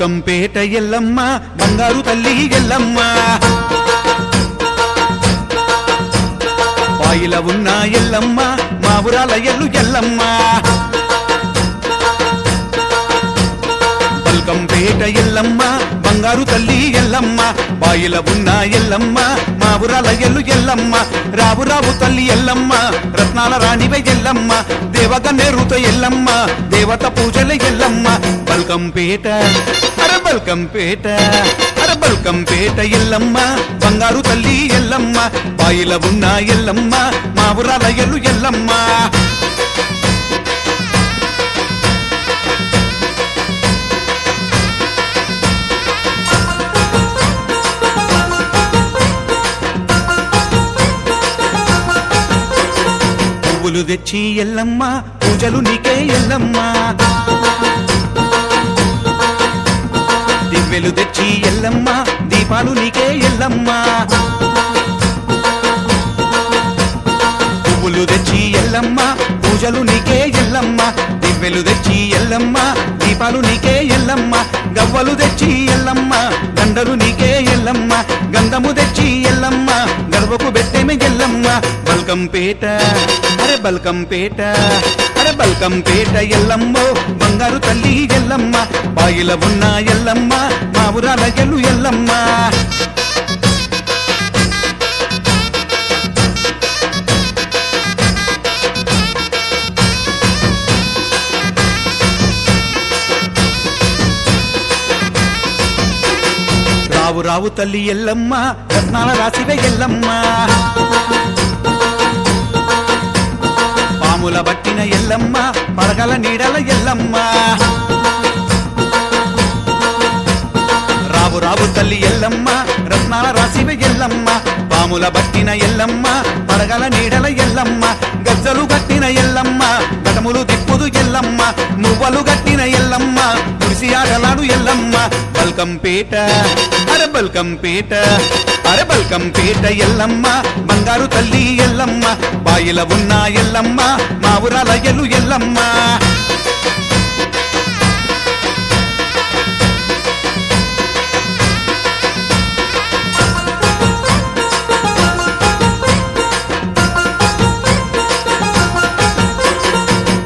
బల్కంపేట ఎల్లమ్మ బంగారు తల్లి ఎల్లమ్మ బాయిల ఉన్న ఎల్లమ్మ మా ఊరాల ఎల్లు ఎల్లమ్మ బల్కంపేట ఎల్లమ్మ బంగారు తల్లి ఎల్లమ్మ బాయిల ఉన్న ఎల్లమ్మ మా ఊరాల ఎల్లు ఎల్లమ్మ రావు రావు తల్లి ఎల్లమ్మ రత్నాల రాణివే ఎల్లమ్మ దేవగన్నేరుతో ఎల్లమ్మ దేవత పూజల ఎల్లమ్మ బల్కంపేట అరే బల్కంపేట అరే బల్కంపేట ఎల్లమ్మ బంగారు తల్లి ఎల్లమ్మ బాయిల ఉన్న ఎల్లమ్మ మా ఊరాల ఎల్లు ఎల్లమ్మ పువ్వులు తెచ్చి ఎల్లమ్మ పూజలు నీకే ఎల్లమ్మ దివ్వెలు తెచ్చి ఎల్లమ్మ దీపాలు నీకే ఎల్లమ్మ పువ్వులు తెచ్చి ఎల్లమ్మ పూజలు నీకే ఎల్లమ్మ దివ్వెలు తెచ్చి ఎల్లమ్మ దీపాలు నీకే ఎల్లమ్మ గవ్వలు తెచ్చి ఎల్లమ్మ దండలు నీకే ఎల్లమ్మ గంధము తెచ్చి ఎల్లమ్మ గర్వకు బెట్టెమె ఎల్లమ్మ బల్కంపేట అరే బల్కంపేట అరే బల్కంపేట ఎల్లమ్మో బంగారు తల్లి ఎల్లమ్మ బాయిల ఉన్న ఎల్లమ్మ మా ఊరాల ఎల్లు ఎల్లమ్మ రావు రావు తల్లి ఎల్లమ్మ రత్నాల రాసివే ఎల్లమ్మ పాముల బట్టిన ఎల్లమ్మ పడగల నీడల ఎల్లమ్మ రావు రావు తల్లి ఎల్లమ్మ రత్నాల రాసివే ఎల్లమ్మ పాముల బట్టిన ఎల్లమ్మ పడగల నీడల ఎల్లమ్మ గజ్జలు గట్టిన ఎల్లమ్మ గటములు దిప్పుదు ఎల్లమ్మ మువ్వలు గట్టిన ఎల్లమ్మ కురిసి ఆటలాడు ఎల్లమ్మ బల్కంపేట అరే బల్కంపేట అరే బల్కంపేట ఎల్లమ్మ బంగారు తల్లి ఎల్లమ్మ బాయిల ఉన్న ఎల్లమ్మ మా ఊరాల ఎల్లు ఎల్లమ్మ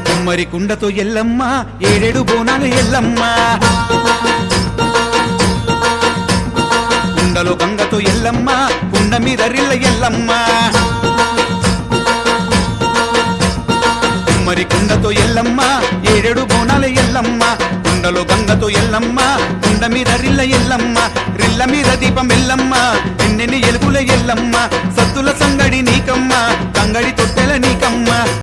కుమ్మరి కుండతో ఎల్లమ్మ ఏడేడు బోనాలు ఎల్లమ్మ కుండలో గంగతో ఎల్లమ్మ కుండ మీద రిల్ల ఎల్లమ్మ కుమ్మరి కుండతో ఎల్లమ్మ ఏడేడు బోనాలు ఎల్లమ్మ కుండలో గంగతో ఎల్లమ్మ కుండ మీద రిల్ల ఎల్లమ్మ రిల్ల మీద దీపం ఎల్లమ్మ ఎన్నెన్ని ఎలుపుల ఎల్లమ్మ సత్తుల సంగడి నీకమ్మ కంగడి తొట్టెల నీకమ్మ